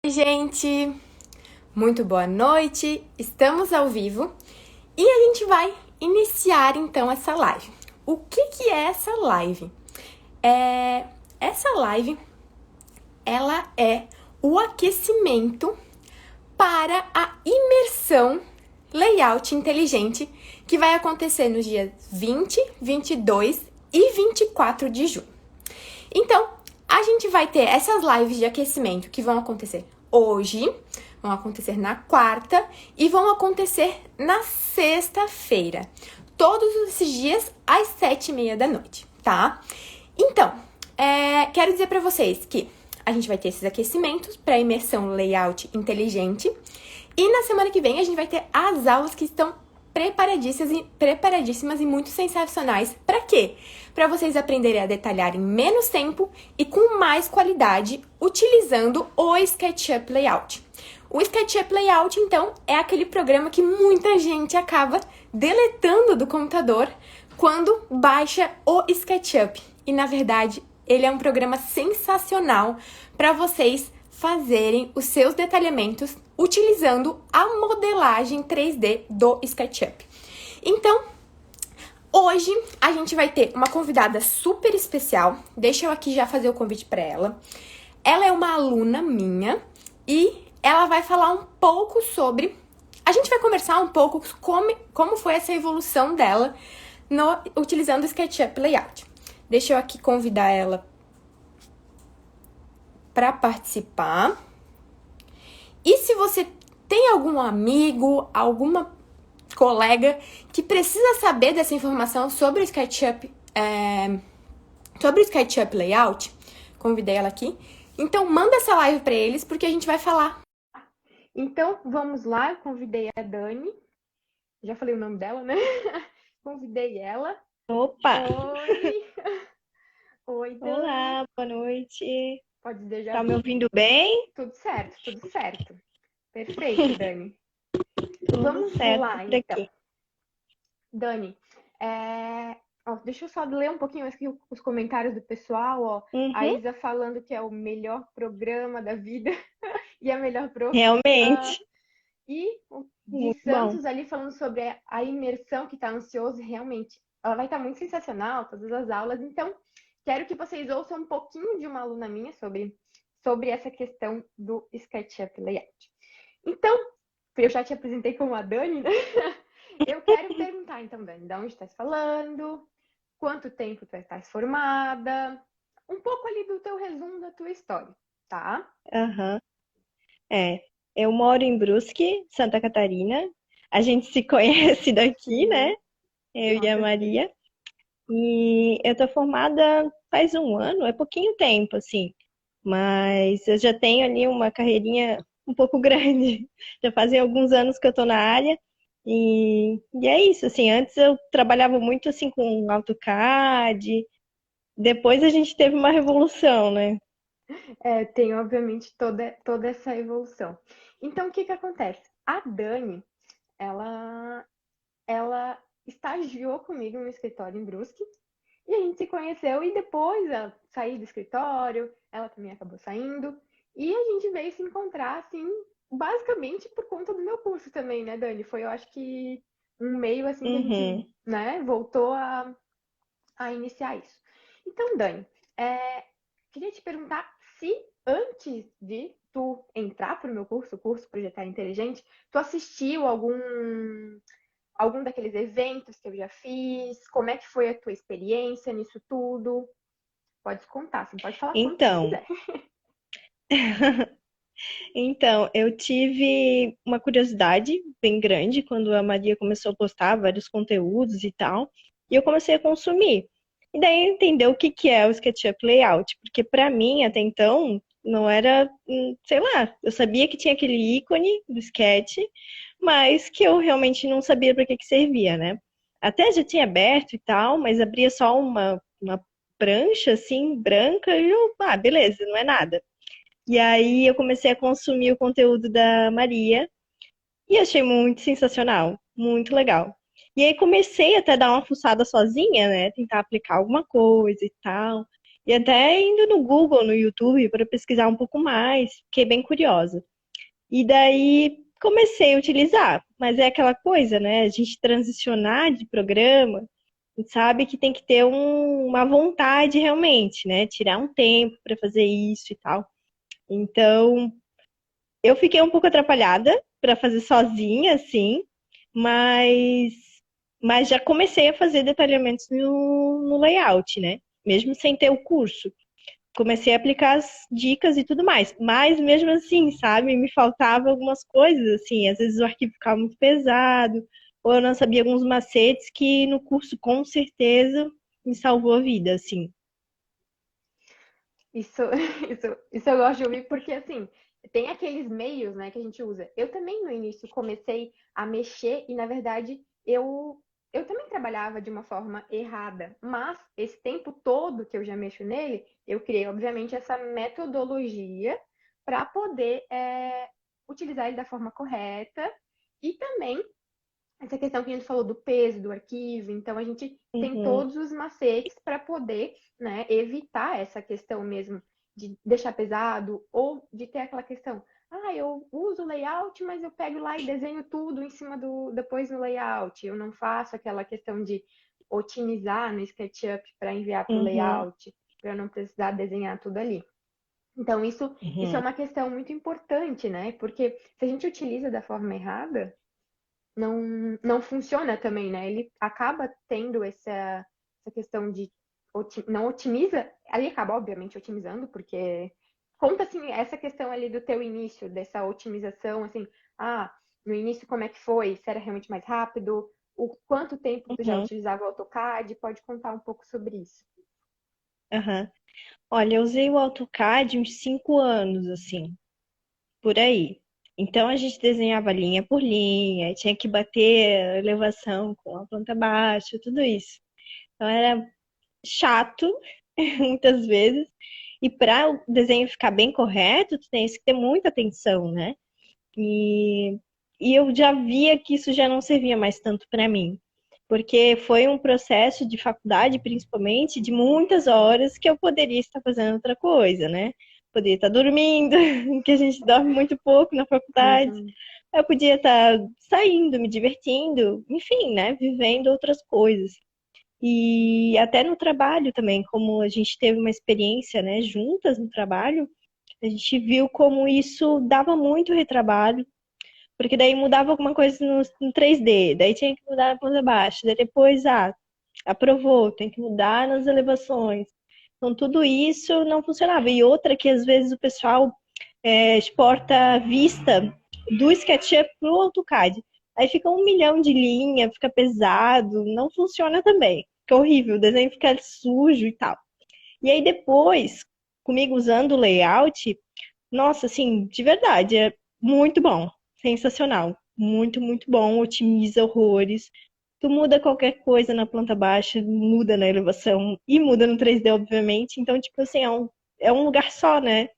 Gente, muito boa noite, estamos ao vivo e a gente vai iniciar então essa live. O que é essa live? Essa live, ela é o aquecimento para a imersão layout inteligente que vai acontecer nos dias 20, 22 e 24 de junho. Então, a gente vai ter essas lives de aquecimento que vão acontecer hoje, vão acontecer na quarta e vão acontecer na sexta-feira. Todos esses dias às 7h30 da noite, tá? Então, quero dizer para vocês que a gente vai ter esses aquecimentos para imersão layout inteligente e na semana que vem a gente vai ter as aulas que estão preparadíssimas e muito sensacionais. Para quê? Para vocês aprenderem a detalhar em menos tempo e com mais qualidade utilizando o SketchUp Layout. O SketchUp Layout, então, é aquele programa que muita gente acaba deletando do computador quando baixa o SketchUp. E, na verdade, ele é um programa sensacional para vocês fazerem os seus detalhamentos utilizando a modelagem 3D do SketchUp. Então, hoje a gente vai ter uma convidada super especial. Deixa eu aqui já fazer o convite para ela. Ela é uma aluna minha e ela vai falar um pouco sobre... A gente vai conversar um pouco como foi essa evolução dela utilizando o SketchUp Layout. Deixa eu aqui convidar ela para participar. E se você tem algum amigo, alguma colega que precisa saber dessa informação sobre o SketchUp, Layout, convidei ela aqui. Então, manda essa live para eles, porque a gente vai falar. Então, vamos lá. Eu convidei a Dani. Já falei o nome dela, né? Convidei ela. Opa! Oi! Oi, Dani. Olá, boa noite. Pode dizer já. Tá me ouvindo bem? Tudo certo, tudo certo. Perfeito, Dani. Vamos certo lá, por então. aqui. Dani, deixa eu só ler um pouquinho aqui os comentários do pessoal, ó. A Isa falando que é o melhor programa da vida e a melhor prof. Realmente. E o de Muito Santos bom. ali falando sobre a imersão, que tá ansioso, realmente. Ela vai estar muito sensacional, todas as aulas. Então, quero que vocês ouçam um pouquinho de uma aluna minha sobre essa questão do SketchUp Layout. Então, eu já te apresentei como a Dani, né? Eu quero perguntar, então, Dani, de onde estás falando? Quanto tempo tu estás formada? Um pouco ali do teu resumo da tua história, tá? Eu moro em Brusque, Santa Catarina. A gente se conhece daqui, né? Eu e a Maria. E eu tô formada faz um ano, é pouquinho tempo, assim. Mas eu já tenho ali uma carreirinha um pouco grande. Já fazem alguns anos que eu tô na área. E é isso, assim, antes eu trabalhava muito assim com AutoCAD, depois a gente teve uma revolução, né? Tem, obviamente, toda essa evolução. Então, o que acontece? A Dani, ela estagiou comigo no escritório em Brusque, e a gente se conheceu, e depois ela saiu do escritório, ela também acabou saindo, e a gente veio se encontrar, assim, basicamente por conta do meu curso também, né, Dani? Foi, eu acho que um meio, assim, que a gente, né, voltou a iniciar isso. Então, Dani, queria te perguntar se antes de tu entrar para o meu curso, o curso Projetar Inteligente, tu assistiu algum daqueles eventos que eu já fiz? Como é que foi a tua experiência nisso tudo? Pode contar, assim, pode falar quanto tu Então, quiser. então, eu tive uma curiosidade bem grande quando a Maria começou a postar vários conteúdos e tal, e eu comecei a consumir. E daí eu entendi o que que é o SketchUp Layout, porque para mim até então não era, sei lá, eu sabia que tinha aquele ícone do sketch, mas que eu realmente não sabia para que que servia, né? Até já tinha aberto e tal, mas abria só uma prancha assim branca e eu, beleza, não é nada. E aí eu comecei a consumir o conteúdo da Maria e achei muito sensacional, muito legal. E aí comecei até a dar uma fuçada sozinha, né? Tentar aplicar alguma coisa e tal. E até indo no Google, no YouTube, para pesquisar um pouco mais, fiquei bem curiosa. E daí comecei a utilizar, mas é aquela coisa, né? A gente transicionar de programa, a gente sabe que tem que ter uma vontade realmente, né? Tirar um tempo para fazer isso e tal. Então, eu fiquei um pouco atrapalhada para fazer sozinha, assim, mas, mas já comecei a fazer detalhamentos no layout, né? Mesmo sem ter o curso. Comecei a aplicar as dicas e tudo mais. Mas mesmo assim, sabe, me faltavam algumas coisas, assim, às vezes o arquivo ficava muito pesado, ou eu não sabia alguns macetes que no curso com certeza me salvou a vida, assim. Isso, isso eu gosto de ouvir porque, assim, tem aqueles meios, né, que a gente usa. Eu também, no início, comecei a mexer e, na verdade, eu também trabalhava de uma forma errada. Mas, esse tempo todo que eu já mexo nele, eu criei, obviamente, essa metodologia para poder utilizar ele da forma correta e também essa questão que a gente falou do peso do arquivo, então a gente tem Uhum, todos os macetes para poder, né, evitar essa questão mesmo de deixar pesado ou de ter aquela questão, eu uso o layout, mas eu pego lá e desenho tudo em cima do depois no layout. Eu não faço aquela questão de otimizar no SketchUp para enviar para o uhum, layout, para eu não precisar desenhar tudo ali. Então, isso é uhum. uma questão muito importante, né? Porque se a gente utiliza da forma errada, não funciona também, né? Ele acaba tendo essa questão de não otimiza, ali acaba obviamente otimizando, porque conta assim essa questão ali do teu início, dessa otimização, assim, no início como é que foi? Se era realmente mais rápido? O quanto tempo tu já Uhum, utilizava o AutoCAD? Pode contar um pouco sobre isso. aham. Olha, eu usei o AutoCAD uns 5 anos, assim, por aí. Então a gente desenhava linha por linha, tinha que bater a elevação com a planta baixa, tudo isso. Então era chato, muitas vezes. E para o desenho ficar bem correto, tu tens que ter muita atenção, né? E, e eu já via que isso já não servia mais tanto para mim, porque foi um processo de faculdade, principalmente, de muitas horas que eu poderia estar fazendo outra coisa, né? Poderia estar dormindo, que a gente dorme muito pouco na faculdade. Exatamente. Eu podia estar saindo, me divertindo, enfim, né? Vivendo outras coisas. E até no trabalho também, como a gente teve uma experiência, né, juntas no trabalho, a gente viu como isso dava muito retrabalho, porque daí mudava alguma coisa no 3D, daí tinha que mudar na planta baixa, daí depois, aprovou, tem que mudar nas elevações. Então, tudo isso não funcionava. E outra que às vezes o pessoal exporta a vista do SketchUp para o AutoCAD. Aí fica 1 milhão de linha, fica pesado, não funciona também. Fica horrível, o desenho fica sujo e tal. E aí depois, comigo usando o layout, nossa, assim, de verdade, é muito bom. Sensacional. Muito, muito bom. Otimiza horrores. Tu muda qualquer coisa na planta baixa, muda na elevação e muda no 3D, obviamente. Então, tipo assim, é um lugar só, né?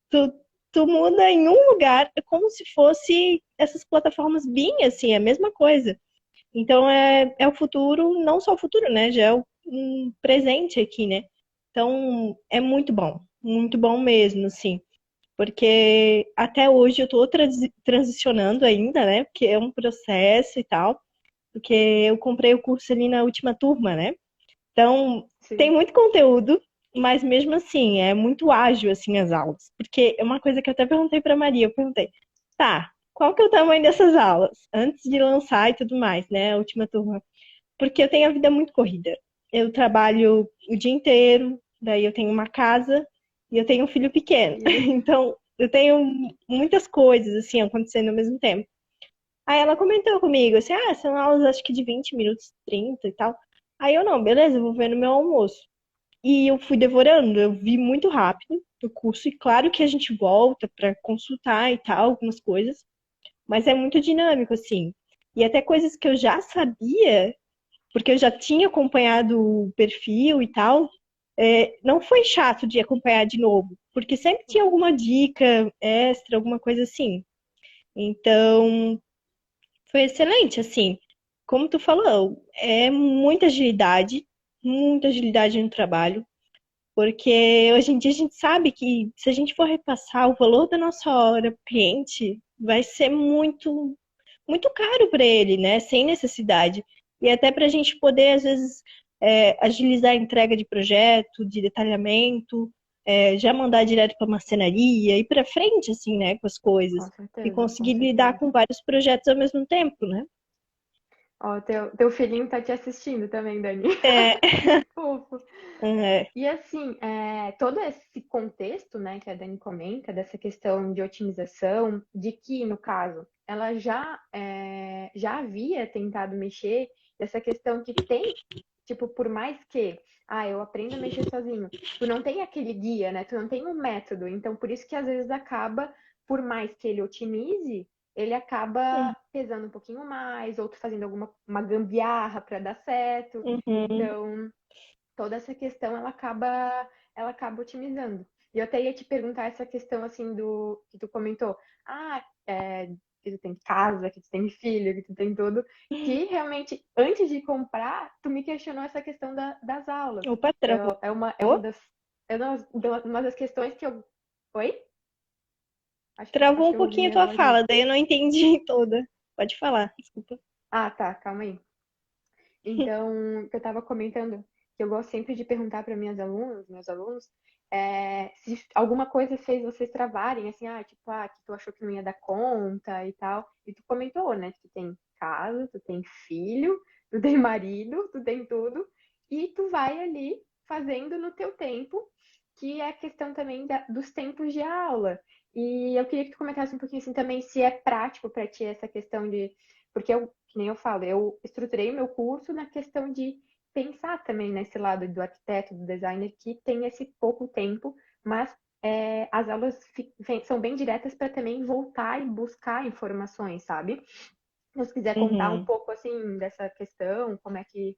Tu, tu muda em um lugar, é como se fosse essas plataformas BIM, assim, é a mesma coisa. Então, é o futuro, não só o futuro, né? Já é o presente aqui, né? Então, é muito bom mesmo, assim. Porque até hoje eu estou transicionando ainda, né? Porque é um processo e tal. Porque eu comprei o curso ali na última turma, né? Então, tem Sim. muito conteúdo, mas mesmo assim, é muito ágil, assim, as aulas. Porque é uma coisa que eu até perguntei para Maria, eu perguntei, tá, qual que é o tamanho dessas aulas? Antes de lançar e tudo mais, né? A última turma. Porque eu tenho a vida muito corrida. Eu trabalho o dia inteiro, daí eu tenho uma casa e eu tenho um filho pequeno. Filho. Então, eu tenho muitas coisas, assim, acontecendo ao mesmo tempo. Aí ela comentou comigo, assim, são aulas acho que de 20 minutos, 30 e tal. Aí eu, não, beleza, eu vou ver no meu almoço. E eu fui devorando, eu vi muito rápido o curso, e claro que a gente volta para consultar e tal, algumas coisas, mas é muito dinâmico, assim. E até coisas que eu já sabia, porque eu já tinha acompanhado o perfil e tal, não foi chato de acompanhar de novo, porque sempre tinha alguma dica extra, alguma coisa assim. Então, foi excelente, assim. Como tu falou, é muita agilidade no trabalho. Porque hoje em dia a gente sabe que se a gente for repassar o valor da nossa hora pro cliente, vai ser muito caro para ele, né? Sem necessidade. E até para a gente poder, às vezes, agilizar a entrega de projeto, de detalhamento, já mandar direto para marcenaria, ir para frente, assim, né, com as coisas. Com E certeza, com conseguir lidar certeza. com vários projetos ao mesmo tempo, né? Ó, teu filhinho tá te assistindo também, Dani. É, Fofo. é, E assim, todo esse contexto, né, que a Dani comenta, dessa questão de otimização, de que, no caso, ela já havia tentado mexer, dessa questão que tem, tipo, por mais que, eu aprendo a mexer sozinho, tu não tem aquele guia, né, tu não tem um método, então por isso que às vezes acaba, por mais que ele otimize, ele acaba pesando um pouquinho mais, ou tu fazendo uma gambiarra para dar certo, uhum. então toda essa questão ela acaba otimizando. E eu até ia te perguntar essa questão assim do que tu comentou, que tu tem casa, que tu tem filho, que tu tem tudo, que realmente antes de comprar, tu me questionou essa questão das aulas. Opa, travou. É uma das questões que eu. Oi? Acho Travou um que eu ouvi pouquinho a minha tua voz aí. fala, daí eu não entendi toda. Pode falar, desculpa. Ah, tá, calma aí. Então, que eu estava comentando, que eu gosto sempre de perguntar para minhas alunas, meus alunos, se alguma coisa fez vocês travarem, assim, tipo, que tu achou que não ia dar conta e tal. E tu comentou, né, que tu tem casa, tu tem filho, tu tem marido, tu tem tudo, e tu vai ali fazendo no teu tempo, que é a questão também dos tempos de aula. E eu queria que tu comentasse um pouquinho assim também se é prático para ti essa questão de. Porque que nem eu falo, eu estruturei o meu curso na questão de pensar também nesse lado do arquiteto, do designer, que tem esse pouco tempo, mas as aulas são bem diretas para também voltar e buscar informações, sabe? Se quiser contar um Uhum. pouco assim dessa questão, como é que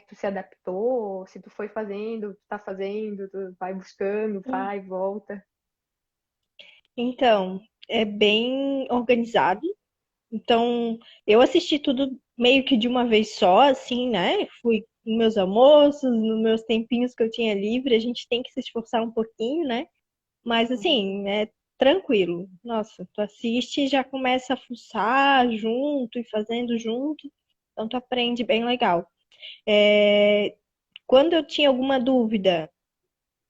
tu se adaptou, se tu foi fazendo, tu tá fazendo, tu vai buscando, vai, volta. Então, é bem organizado. Então, eu assisti tudo meio que de uma vez só, assim, né? Fui nos meus almoços, nos meus tempinhos que eu tinha livre. A gente tem que se esforçar um pouquinho, né? Mas, Uhum. assim, é tranquilo. Nossa, tu assiste e já começa a fuçar junto e fazendo junto. Então, tu aprende bem legal. Quando eu tinha alguma dúvida,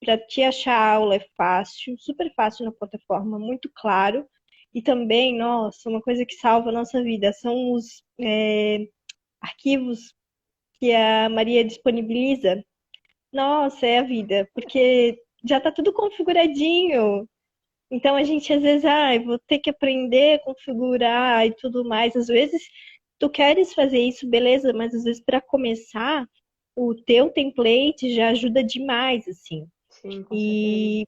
para te achar a aula é fácil, super fácil na plataforma, muito claro. E também, nossa, uma coisa que salva a nossa vida são os arquivos que a Maria disponibiliza. Nossa, é a vida, porque já está tudo configuradinho. Então a gente às vezes, vou ter que aprender a configurar e tudo mais. Às vezes tu queres fazer isso, beleza, mas às vezes para começar, o teu template já ajuda demais, assim. Sim, com certeza. E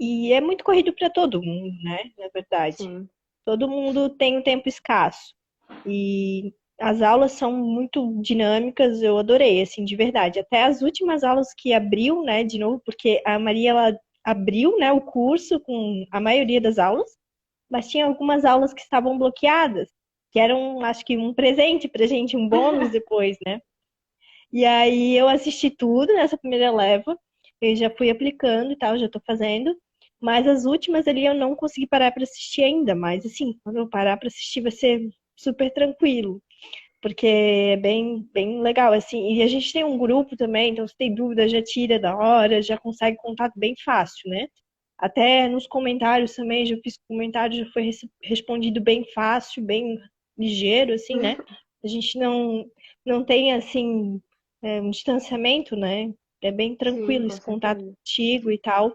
E é muito corrido para todo mundo, né? Na verdade. Sim. Todo mundo tem um tempo escasso. E as aulas são muito dinâmicas, eu adorei, assim, de verdade. Até as últimas aulas que abriu, né, de novo, porque a Maria, ela abriu, né, o curso com a maioria das aulas, mas tinha algumas aulas que estavam bloqueadas, que eram, acho que, um presente pra gente, um bônus depois, né? E aí eu assisti tudo nessa primeira leva, eu já fui aplicando e tal, já tô fazendo. Mas as últimas ali eu não consegui parar para assistir ainda. Mas assim, quando eu parar para assistir vai ser super tranquilo, porque é bem legal assim. E a gente tem um grupo também, então se tem dúvida já tira da hora, já consegue contato bem fácil, né? Até nos comentários também, já fiz comentário, já foi respondido bem fácil, bem ligeiro, assim, né? A gente não tem, assim, um distanciamento, né? É bem Sim, tranquilo com esse contato certeza. contigo e tal.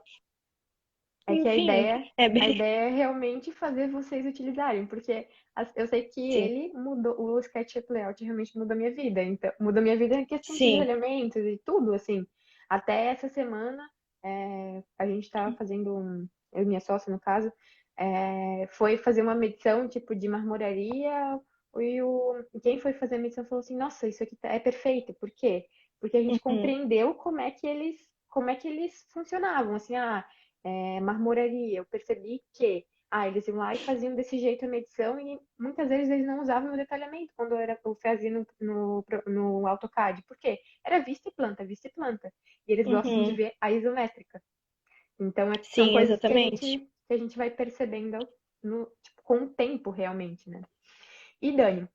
É que a Enfim, ideia, é a bem. ideia é realmente fazer vocês utilizarem, porque eu sei que Sim, ele mudou, o SketchUp Layout realmente mudou minha vida. Então, mudou minha vida em questão de sim. detalhamentos e tudo, assim. Até essa semana, a gente estava fazendo eu e minha sócia, no caso, foi fazer uma medição, tipo, de marmoraria, quem foi fazer a medição falou assim, nossa, isso aqui é perfeito. Por quê? Porque a gente Uhum, compreendeu como é que eles funcionavam, assim, marmoraria, eu percebi que Eles iam lá e faziam desse jeito a medição e muitas vezes eles não usavam o detalhamento quando eu fazia no AutoCAD. Por quê? Era vista e planta, vista e planta. E eles gostam de Uhum. ver a isométrica. Então, são Sim, coisas que exatamente. a gente vai percebendo tipo, com o tempo, realmente, né? E Dani,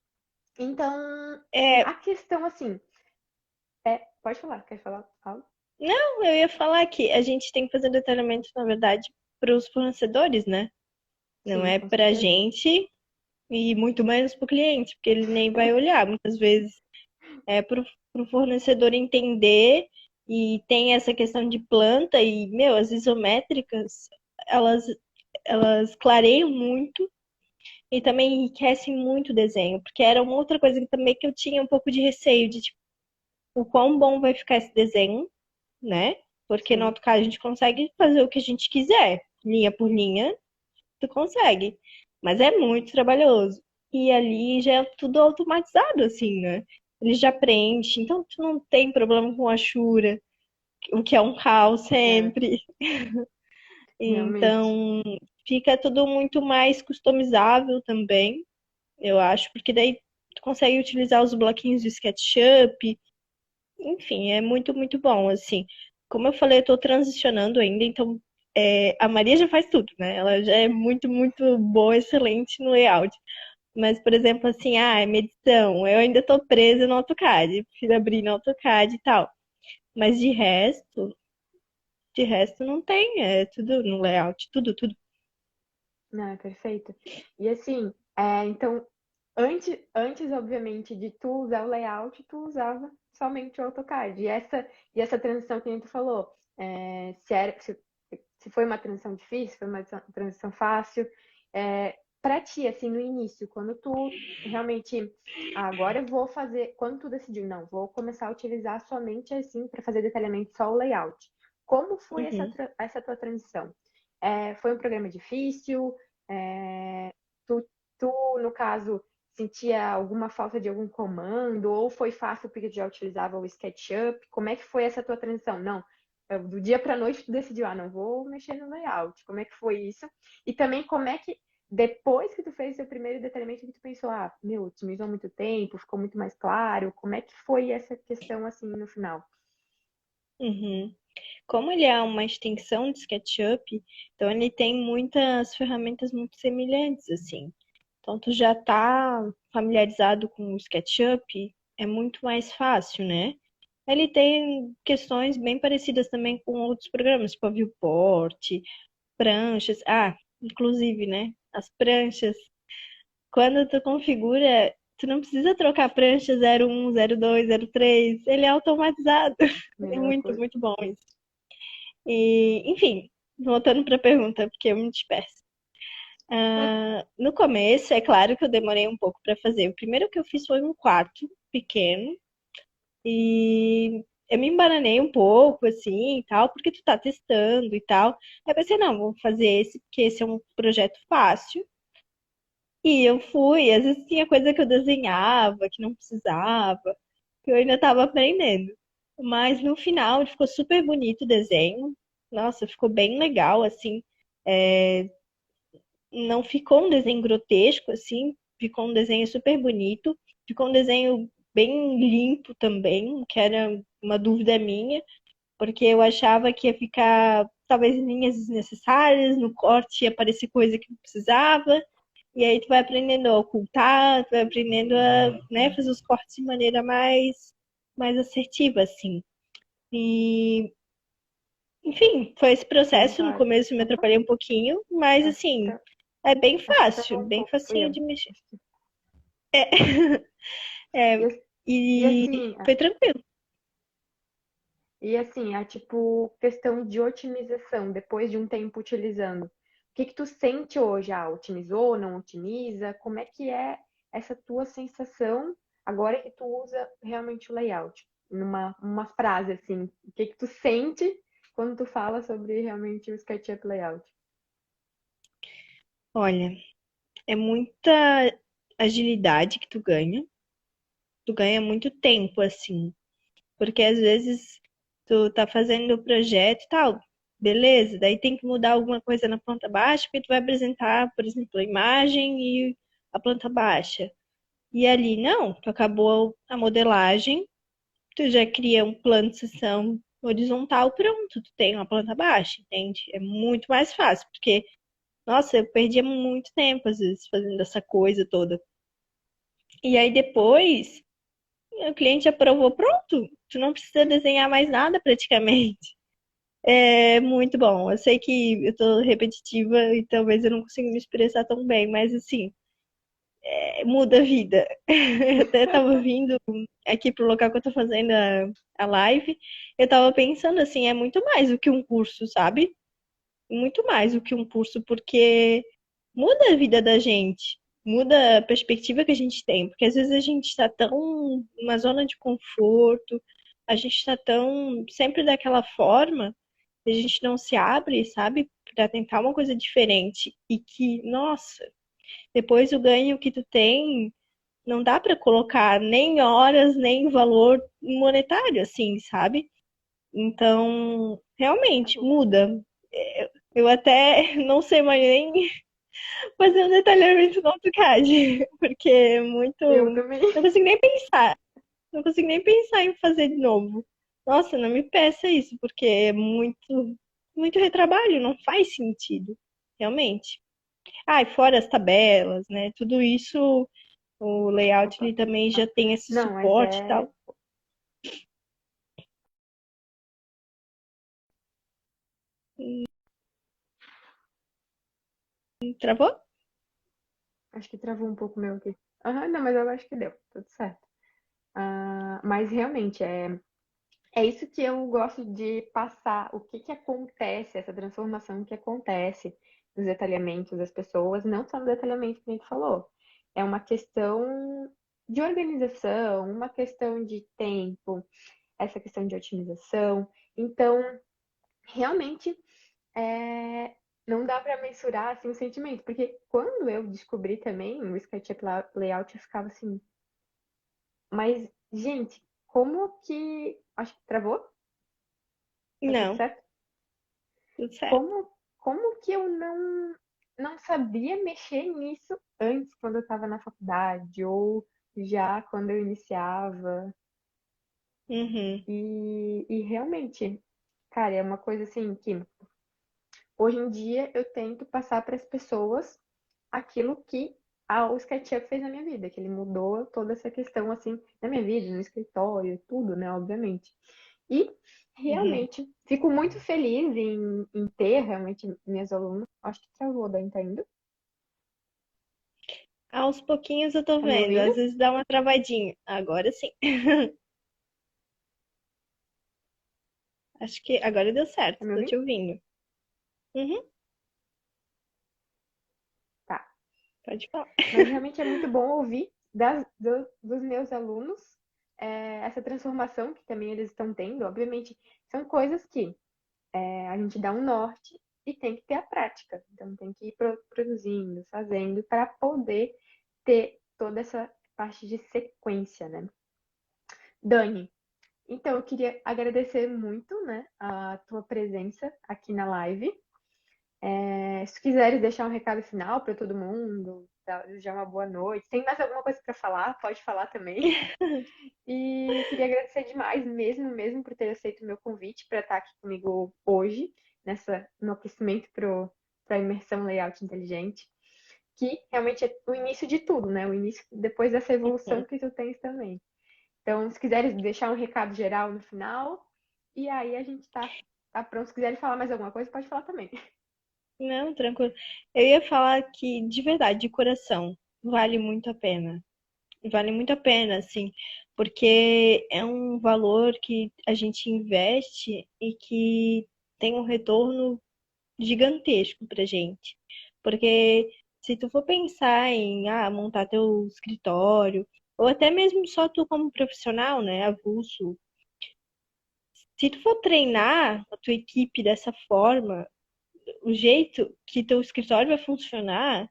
então, É, a questão, assim, pode falar, quer falar algo? não, eu ia falar que a gente tem que fazer detalhamento, na verdade, para os fornecedores, né? Não Sim, é com pra certeza. gente e muito menos pro cliente, porque ele nem vai olhar. Muitas vezes é pro fornecedor entender e tem essa questão de planta e, meu, as isométricas, elas, elas clareiam muito e também enriquecem muito o desenho, porque era uma outra coisa que também que eu tinha um pouco de receio de, tipo, o quão bom vai ficar esse desenho, né? Porque no Sim, AutoCAD a gente consegue fazer o que a gente quiser, linha por linha, tu consegue. Mas é muito trabalhoso. E ali já é tudo automatizado, assim, né? Ele já preenche, então tu não tem problema com a Shura, o que é um caos é, sempre. realmente. Então fica tudo muito mais customizável também, eu acho, porque daí tu consegue utilizar os bloquinhos de SketchUp, enfim, é muito, muito bom, assim. Como eu falei, eu tô transicionando ainda, então a Maria já faz tudo, né? Ela já é muito, muito boa, excelente no layout. Mas, por exemplo, assim, é medição, eu ainda tô presa no AutoCAD, preciso abrir no AutoCAD e tal. Mas de resto não tem, é tudo no layout, tudo, tudo. Não, é perfeito. E assim, então, antes, obviamente, de tu usar o layout, tu usava somente o AutoCAD. E essa transição que a gente falou, se foi uma transição difícil, foi uma transição fácil, para ti, assim, no início, quando tu realmente, agora eu vou fazer, quando tu decidiu, não, vou começar a utilizar somente assim para fazer detalhamento só o layout. Como foi Uhum. essa tua transição? Foi um programa difícil? É, tu, no caso, sentia alguma falta de algum comando? Ou foi fácil porque tu já utilizava o SketchUp? Como é que foi essa tua transição? Não, do dia para noite tu decidiu, não vou mexer no layout. Como é que foi isso? E também como é que, depois que tu fez o seu primeiro detalhamento, que tu pensou, meu, otimizou muito tempo, ficou muito mais claro. Como é que foi essa questão assim no final? Uhum. Como ele é uma extensão de SketchUp, então ele tem muitas ferramentas muito semelhantes, assim. Então tu já tá familiarizado com o SketchUp, é muito mais fácil, né? Ele tem questões bem parecidas também com outros programas, tipo a Viewport, pranchas. Inclusive, né? As pranchas. Quando tu configura, tu não precisa trocar a prancha 01, 02, 03. Ele é automatizado. É Melhor muito, coisa. muito bom isso. E, enfim, voltando para a pergunta, porque eu me disperso. No começo, é claro que eu demorei um pouco para fazer. O primeiro que eu fiz foi um quarto pequeno e eu me embananei um pouco, assim, e tal, porque tu tá testando e tal. Aí eu pensei, não, vou fazer esse, porque esse é um projeto fácil. E eu fui, às vezes tinha coisa que eu desenhava, que não precisava, que eu ainda estava aprendendo. Mas no final ficou super bonito o desenho. Nossa, ficou bem legal, assim. É, não ficou um desenho grotesco, assim, ficou um desenho super bonito, ficou um desenho bem limpo também, que era uma dúvida minha, porque eu achava que ia ficar talvez linhas desnecessárias, no corte ia aparecer coisa que não precisava, e aí tu vai aprendendo a ocultar, tu vai aprendendo a, né, fazer os cortes de maneira mais assertiva, assim. E, enfim, foi esse Sim, processo. No claro. começo eu me Opa, atrapalhei um pouquinho, mas assim, até, é bem acho que fácil, travou um bem pouco, fui facinho eu. de mexer. Acho que- E, É, as- e e assim, foi tranquilo. a tipo questão de otimização depois de um tempo utilizando. O que que tu sente hoje? Otimizou, não otimiza? Como é que é essa tua sensação agora que tu usa realmente o layout? Uma frase assim, o que que tu sente quando tu fala sobre realmente o SketchUp layout? Olha, é muita agilidade que tu ganha muito tempo, assim, porque às vezes tu tá fazendo o projeto e tal. Beleza, daí tem que mudar alguma coisa na planta baixa, porque tu vai apresentar, por exemplo, a imagem e a planta baixa. E ali, não, tu acabou a modelagem, tu já cria um plano de sessão horizontal, pronto, tu tem uma planta baixa, entende? É muito mais fácil, porque, nossa, eu perdia muito tempo, às vezes, fazendo essa coisa toda. E aí depois, o cliente aprovou, pronto, tu não precisa desenhar mais nada praticamente. É muito bom. Eu sei que eu tô repetitiva e talvez eu não consiga me expressar tão bem, mas assim, muda a vida. Eu até tava vindo aqui pro local que eu tô fazendo a live, eu tava pensando assim, é muito mais do que um curso, sabe? Muito mais do que um curso, porque muda a vida da gente, muda a perspectiva que a gente tem, porque às vezes a gente está tão numa zona de conforto, a gente está tão sempre daquela forma, a gente não se abre, sabe, para tentar uma coisa diferente e que, nossa, depois o ganho que tu tem não dá para colocar nem horas, nem valor monetário, assim, sabe? Então, realmente muda. Eu até não sei mais nem fazer um detalhamento no AutoCAD, porque é muito. Eu também. Não consigo nem pensar. Não consigo nem pensar em fazer de novo. Nossa, não me peça isso, porque é muito retrabalho, não faz sentido, realmente. Ah, e fora as tabelas, né? Tudo isso, o layout Opa. ele também já tem esse Não, mas suporte e é. tal. Travou? Acho que travou um pouco o meu aqui. Aham, não, mas eu acho que deu, tudo certo. Mas realmente é isso que eu gosto de passar, o que que acontece, essa transformação que acontece nos detalhamentos das pessoas, não só no detalhamento que a gente falou. É uma questão de organização, uma questão de tempo, essa questão de otimização. Então, realmente, é, não dá para mensurar assim, o sentimento, porque quando eu descobri também o SketchUp Layout, eu ficava assim, mas, gente, como que. Acho que travou? Tá tudo Não, certo? tudo certo. Como que eu não sabia mexer nisso antes, quando eu estava na faculdade, ou já quando eu iniciava? Uhum. E realmente, cara, é uma coisa assim que hoje em dia eu tento passar para as pessoas aquilo que o SketchUp fez na minha vida, que ele mudou toda essa questão assim na minha vida, no escritório, tudo, né, obviamente. E Uhum. realmente fico muito feliz em ter realmente minhas alunas. Acho que travou, daí tá indo. Aos pouquinhos eu tô Tá me vendo, ouvindo? às vezes dá uma travadinha. Agora sim. Acho que agora deu certo, Tá me tô ouvindo? te ouvindo. Uhum, Tá. pode falar. Mas realmente é muito bom ouvir dos meus alunos essa transformação que também eles estão tendo. Obviamente, são coisas que a gente dá um norte e tem que ter a prática. Então, tem que ir produzindo, fazendo, para poder ter toda essa parte de sequência, né? Dani, então eu queria agradecer muito, né, a tua presença aqui na live. Se quiseres deixar um recado final para todo mundo, desejar uma boa noite. Tem mais alguma coisa para falar? Pode falar também. E queria agradecer demais, mesmo por ter aceito o meu convite para estar aqui comigo hoje, no aquecimento para a imersão layout inteligente, que realmente é o início de tudo, né? O início depois dessa evolução Uhum. que tu tens também. Então, se quiseres deixar um recado geral no final, e aí a gente tá pronto. Se quiserem falar mais alguma coisa, pode falar também. Não, tranquilo. Eu ia falar que, de verdade, de coração, vale muito a pena. Vale muito a pena, assim, porque é um valor que a gente investe e que tem um retorno gigantesco pra gente. Porque se tu for pensar em montar teu escritório, ou até mesmo só tu como profissional, né, avulso, se tu for treinar a tua equipe dessa forma, o jeito que teu escritório vai funcionar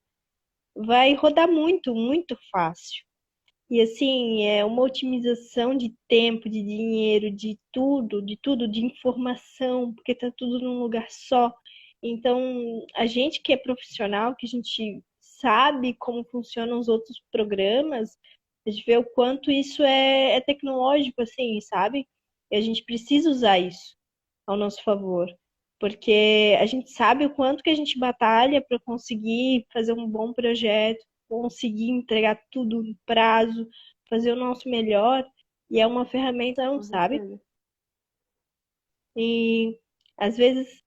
vai rodar muito, muito fácil. E assim, é uma otimização de tempo, de dinheiro, de tudo, de informação, porque tá tudo num lugar só. Então, a gente que é profissional, que a gente sabe como funcionam os outros programas, a gente vê o quanto isso é tecnológico, assim, sabe? E a gente precisa usar isso ao nosso favor. Porque a gente sabe o quanto que a gente batalha para conseguir fazer um bom projeto, conseguir entregar tudo no prazo, fazer o nosso melhor, e é uma ferramenta, não Com sabe? certeza. E às vezes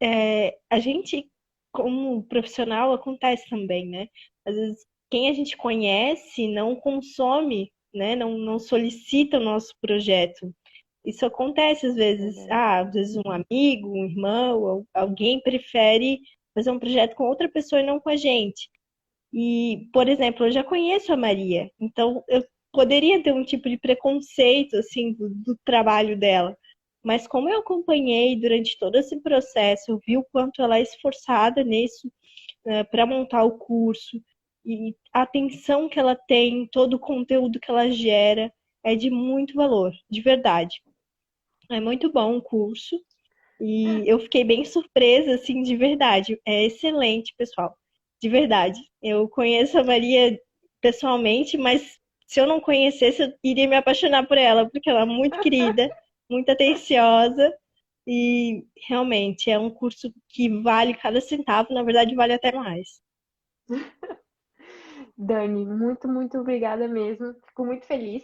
a gente, como profissional, acontece também, né? Às vezes quem a gente conhece não consome, né? Não solicita o nosso projeto. Isso acontece Verdade. às vezes um amigo, um irmão, alguém prefere fazer um projeto com outra pessoa e não com a gente. E, por exemplo, eu já conheço a Maria, então eu poderia ter um tipo de preconceito assim do trabalho dela. Mas como eu acompanhei durante todo esse processo, eu vi o quanto ela é esforçada nisso, para montar o curso e a atenção que ela tem, todo o conteúdo que ela gera é de muito valor, de verdade. É muito bom o curso e eu fiquei bem surpresa, assim, de verdade. É excelente, pessoal. De verdade. Eu conheço a Maria pessoalmente, mas se eu não conhecesse, eu iria me apaixonar por ela, porque ela é muito querida, muito atenciosa e realmente é um curso que vale cada centavo, na verdade, vale até mais. Dani, muito, muito obrigada mesmo. Fico muito feliz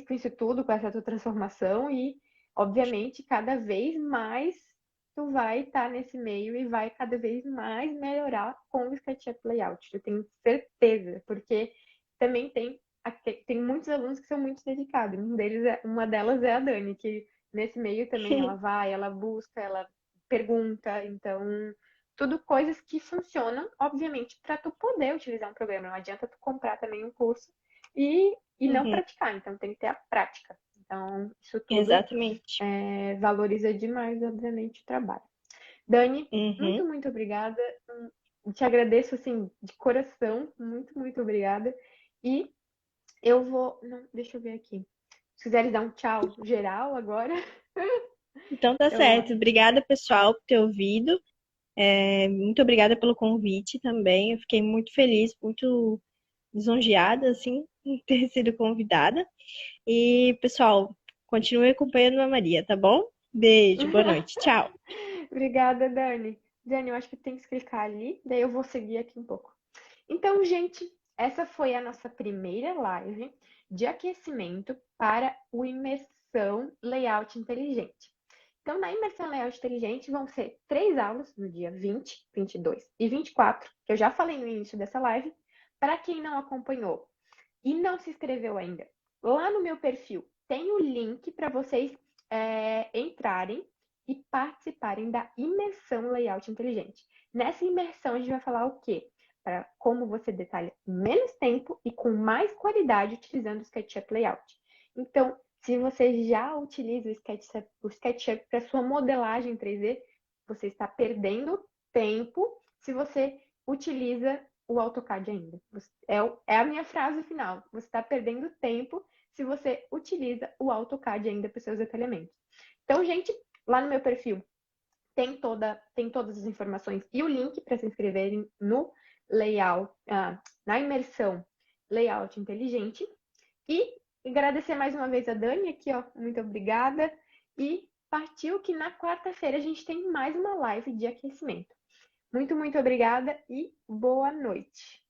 com isso tudo, com essa tua transformação e, obviamente, cada vez mais tu vai estar nesse meio e vai cada vez mais melhorar com o SketchUp Layout. Eu tenho certeza, porque também tem muitos alunos que são muito dedicados. Uma delas é a Dani, que nesse meio também ela vai, ela busca, ela pergunta, então tudo coisas que funcionam, obviamente, para tu poder utilizar um programa. Não adianta tu comprar também um curso e não Uhum, praticar, então tem que ter a prática. Então, isso tudo exatamente. valoriza demais, obviamente, o trabalho. Dani, Uhum. muito, muito obrigada. Te agradeço, assim, de coração. Muito, muito obrigada. E eu vou. Não, deixa eu ver aqui. Se quiseres dar um tchau geral agora, Então tá eu. certo. Obrigada, pessoal, por ter ouvido. Muito obrigada pelo convite também. Eu fiquei muito feliz, muito lisonjeada, assim, em ter sido convidada. E, pessoal, continue acompanhando a Maria, tá bom? Beijo, boa noite. Tchau. Obrigada, Dani. Dani, eu acho que tem que clicar ali, daí eu vou seguir aqui um pouco. Então, gente, essa foi a nossa primeira live de aquecimento para o Imersão Layout Inteligente. Então, na Imersão Layout Inteligente vão ser 3 aulas no dia 20, 22 e 24, que eu já falei no início dessa live. Para quem não acompanhou e não se inscreveu ainda, lá no meu perfil tem o link para vocês entrarem e participarem da Imersão Layout Inteligente. Nessa imersão, a gente vai falar o quê? Para como você detalha em menos tempo e com mais qualidade utilizando o SketchUp Layout. Então, se você já utiliza o SketchUp para sua modelagem 3D, você está perdendo tempo se você utiliza o AutoCAD ainda. É a minha frase final. Você está perdendo tempo se você utiliza o AutoCAD ainda para os seus detalhamentos. Então, gente, lá no meu perfil tem todas as informações e o link para se inscreverem no layout, na imersão Layout Inteligente. E agradecer mais uma vez a Dani aqui, ó. Muito obrigada. E partiu que na quarta-feira a gente tem mais uma live de aquecimento. Muito, muito obrigada e boa noite.